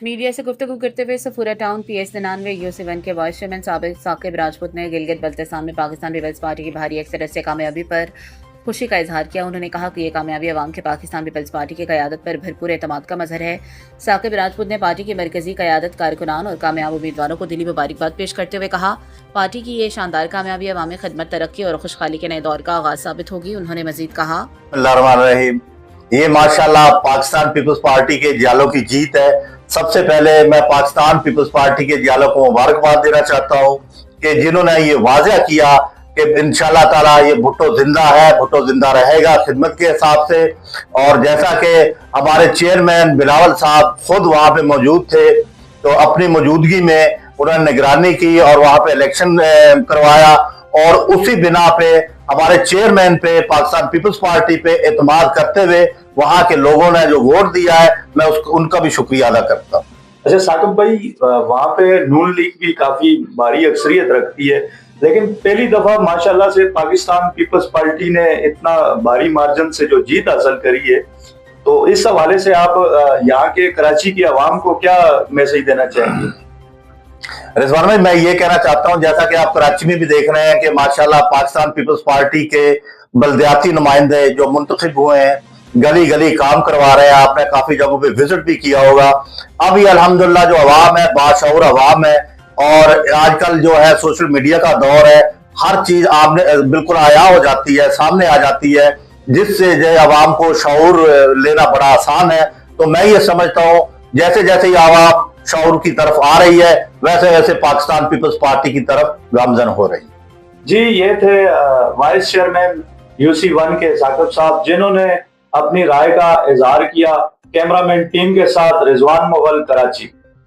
Media से गुफ्तगू करते हुए सफूरा टाउन PS99 UC1 के वाइस चेयरमैन साकिब राजपूत ने गिलगित बल्तिस्तान में पाकिस्तान पीपल्स पार्टी की भारी अक्सरियत से कामयाबी पर खुशी का इजहार किया। उन्होंने कहा कि ये कामयाबी अवाम के पाकिस्तान पीपल्स पार्टी की क़यादत पर भरपूर एतमाद का मजहर है। साकिब राजपूत ने पार्टी की मरकजी क़यादत, कारकुनान और कामयाब उम्मीदवारों को दिली मुबारकबाद पेश करते हुए कहा, पार्टी की ये शानदार कामयाबी अवामी खिदमत, तरक्की और खुशहाली के नए दौर का आगाज साबित होगी। उन्होंने मजीद कहा, ये माशाल्लाह पाकिस्तान पीपल्स पार्टी के जियालों की जीत है। सबसे पहले मैं पाकिस्तान पीपल्स पार्टी के जियालों को मुबारकबाद देना चाहता हूँ कि जिन्होंने ये वाज़ेह किया कि इंशाल्लाह ताला ये भुट्टो जिंदा है, भुट्टो जिंदा रहेगा खिदमत के हिसाब से। और जैसा कि हमारे चेयरमैन बिलावल साहब खुद वहाँ पे मौजूद थे, तो अपनी मौजूदगी में उन्होंने निगरानी की और वहाँ पे इलेक्शन करवाया, और उसी बिना पे हमारे चेयरमैन पे, पाकिस्तान पीपल्स पार्टी पे एतमाद करते हुए वहां के लोगों ने जो वोट दिया है, मैं उनका भी शुक्रिया अदा करता हूँ। अच्छा साकिब भाई, वहां पे नून लीग भी काफी भारी अक्सरियत रखती है, लेकिन पहली दफा माशाल्लाह से पाकिस्तान पीपल्स पार्टी ने इतना भारी मार्जिन से जो जीत हासिल करी है, तो इस हवाले से आप यहाँ के कराची की आवाम को क्या मैसेज देना चाहेंगे? रिजवान भाई, मैं ये कहना चाहता हूँ, जैसा कि आप कराची में भी देख रहे हैं कि माशाल्लाह पाकिस्तान पीपल्स पार्टी के बल्दियाती नुमाइंदे जो मुंतखब हुए हैं, गली गली काम करवा रहे हैं। आपने काफी जगहों पे विजिट भी किया होगा। अभी अल्हम्दुलिल्लाह जो अवाम है, बाशऊर अवाम है, और आजकल जो है सोशल मीडिया का दौर है, हर चीज आपने बिल्कुल आया हो जाती है, सामने आ जाती है, जिससे जो अवाम को शऊर लेना बड़ा आसान है। तो मैं ये समझता हूँ जैसे जैसे ये आवाम शऊर की तरफ आ रही है, वैसे वैसे पाकिस्तान पीपल्स पार्टी की तरफ गामजन हो रही है। जी, ये थे वाइस चेयरमैन UC1 के साकिब साहब, जिन्होंने अपनी राय का इजहार किया। कैमरामैन टीम के साथ रिजवान मुगल, कराची।